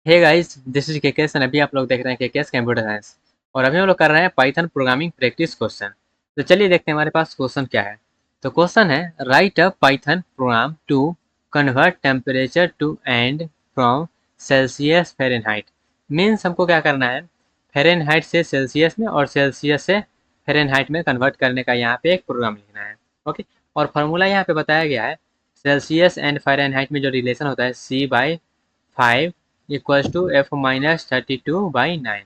Hey guys, this is KKS and अभी आप लोग देख रहे हैं केकेएस कंप्यूटर साइंस। और अभी हम लोग कर रहे हैं पाइथन प्रोग्रामिंग प्रैक्टिस क्वेश्चन। तो चलिए देखते हैं हमारे पास क्वेश्चन क्या है। तो क्वेश्चन है, write a Python program to convert temperature to and from Celsius Fahrenheit. Means हमको क्या करना है, फ़ारेनहाइट से सेल्सियस में और सेल्सियस से फ़ारेनहाइट में कन्वर्ट करने का यहाँ पे एक प्रोग्राम लिखना है। ओके, और फार्मूला यहाँ पे बताया गया है, सेल्सियस एंड फ़ारेनहाइट में जो रिलेशन होता है C/5 इक्वल्स टू F-32/9।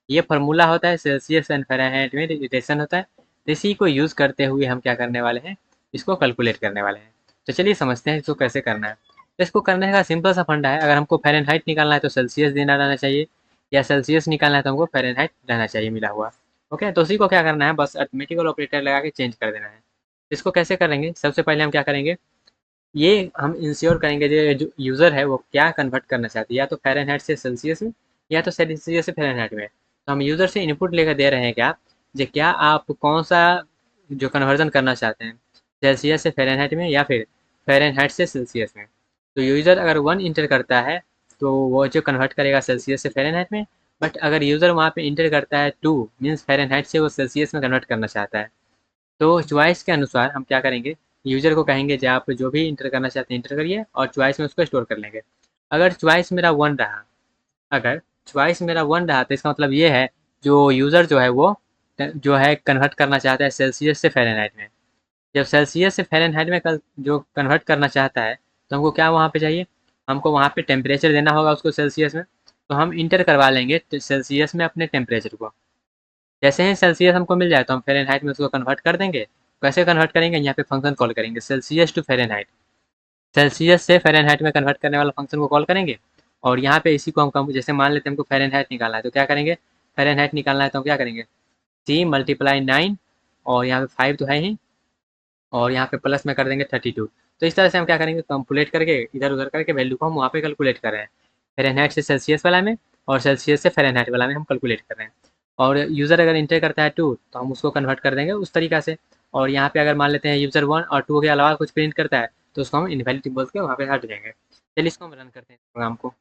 ये फार्मूला होता है, सेल्सियस एंड फ़ारेनहाइट में रिलेशन होता है। तो इसी को यूज़ करते हुए हम क्या करने वाले हैं, इसको कैलकुलेट करने वाले हैं। तो चलिए समझते हैं इसको कैसे करना है। तो इसको करने का सिंपल सा फंडा है, अगर हमको फ़ारेनहाइट निकालना है तो सेल्सियस देना रहना चाहिए, या सेल्सियस निकालना है तो हमको फ़ारेनहाइट रहना चाहिए मिला हुआ। ओके, तो उसी को क्या करना है, बस अरिथमेटिकल ऑपरेटर लगा के चेंज कर देना है। इसको कैसे करेंगे, सबसे पहले हम क्या करेंगे, ये हम इंश्योर करेंगे जो यूज़र है वो क्या कन्वर्ट करना चाहती है, या तो फ़ारेनहाइट से सेल्सियस में या तो सेल्सियस से फ़ारेनहाइट में। तो हम यूज़र से इनपुट लेकर दे रहे हैं क्या, जो क्या आप कौन सा जो कन्वर्जन करना चाहते हैं, सेल्सियस से फ़ारेनहाइट में या फिर फ़ारेनहाइट से सेल्सियस में। तो यूज़र अगर 1 इंटर करता है तो वो जो कन्वर्ट करेगा सेल्सियस से फ़ारेनहाइट में। बट अगर यूज़र वहाँ पे इंटर करता है 2, मीन्स फ़ारेनहाइट से वो सेल्सियस में कन्वर्ट करना चाहता है। तो चॉइस के अनुसार हम क्या करेंगे, यूज़र को कहेंगे जो आप जो भी इंटर करना चाहते हैं इंटर करिए, और चॉइस में उसको स्टोर कर लेंगे। अगर चॉइस मेरा वन रहा अगर चॉइस मेरा वन रहा तो इसका मतलब ये है, जो यूज़र जो है वो जो है कन्वर्ट करना चाहता है सेल्सियस से फ़ारेनहाइट में। जब सेल्सियस से फ़ारेनहाइट में जो कन्वर्ट करना चाहता है, तो हमको क्या वहाँ पे चाहिए, हमको वहाँ पे टेम्परेचर देना होगा उसको सेल्सियस में। तो हम इंटर करवा लेंगे सेल्सियस में अपने टेम्परेचर को। जैसे ही सेल्सियस हमको मिल जाए तो हम फ़ारेनहाइट में उसको कन्वर्ट कर देंगे। कैसे कन्वर्ट करेंगे, यहाँ पे फंक्शन कॉल करेंगे सेल्सियस टू फ़ारेनहाइट। सेल्सियस से फ़ारेनहाइट में कन्वर्ट करने वाला फंक्शन को कॉल करेंगे। और यहाँ पे इसी को हम जैसे मान लेते हैं हमको फ़ारेनहाइट निकालना है, तो क्या करेंगे, फ़ारेनहाइट निकालना है तो हम क्या करेंगे, C × 9, और यहाँ पे 5 तो है ही, और यहाँ पे प्लस में कर देंगे 32। तो इस तरह से हम क्या करेंगे, कैलकुलेट करके इधर उधर करके वैल्यू को हम वहाँ पे कैलकुलेट कर रहे हैं। फ़ारेनहाइट से सेल्सियस वाला में और सेल्सियस से फ़ारेनहाइट वाला में हम कैलकुलेट कर रहे हैं। और यूज़र अगर इंटर करता है 2 तो हम उसको कन्वर्ट कर देंगे उस तरीका से। और यहाँ पे अगर मान लेते हैं यूज़र 1 और 2 के अलावा कुछ प्रिंट करता है तो उसको हम इनवैलिड बोल के वहाँ पे हट जाएंगे। चलिए इसको हम रन करते हैं प्रोग्राम को।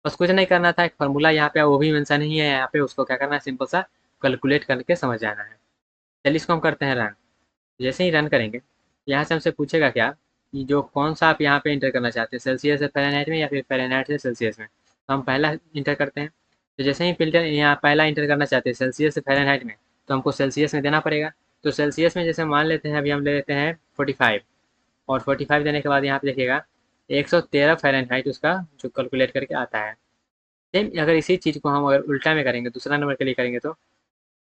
बस कुछ नहीं करना था, एक फार्मूला यहाँ पे वो भी मेंशन ही है, यहाँ पे उसको क्या करना है, सिंपल सा कैलकुलेट करके समझ जाना है। चलिए इसको हम करते हैं रन। जैसे ही रन करेंगे, यहाँ से हमसे पूछेगा क्या, कि जो कौन सा आप यहाँ पे इंटर करना चाहते हैं, सेल्सियस से फ़ारेनहाइट में या फिर फ़ारेनहाइट से सेल्सियस में। तो हम पहला इंटर करते हैं। तो जैसे ही फ़िल्टर यहाँ पहला इंटर करना चाहते हैं सेल्सियस से फ़ारेनहाइट में, तो हमको सेल्सियस में देना पड़ेगा। तो सेल्सियस में जैसे मान लेते हैं, अभी हम ले लेते हैं 45, और 45 देने के बाद यहाँ पे देखिएगा 113 फ़ारेनहाइट उसका जो कैलकुलेट करके आता है। सेम अगर इसी चीज़ को हम अगर उल्टा में करेंगे, दूसरा नंबर के लिए करेंगे, तो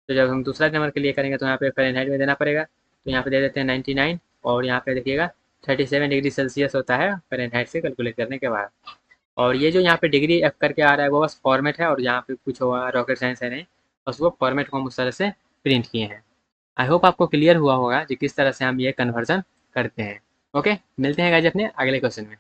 जब हम दूसरा नंबर के लिए करेंगे तो यहाँ पे फ़ारेनहाइट में देना पड़ेगा। तो यहाँ पे दे देते हैं 99, और यहाँ पे देखिएगा 37 डिग्री सेल्सियस होता है फ़ारेनहाइट से कैलकुलेट करने के बाद। और ये जो यहाँ पे डिग्री एफ करके आ रहा है वो बस फॉर्मेट है, और यहाँ पे कुछ हुआ रॉकेट साइंस है नहीं, बस वो फॉर्मेट को हम उस तरह से प्रिंट किए हैं। आई होप आपको क्लियर हुआ होगा कि किस तरह से हम ये कन्वर्जन करते हैं। ओके, मिलते हैं गाइज अपने अगले क्वेश्चन में।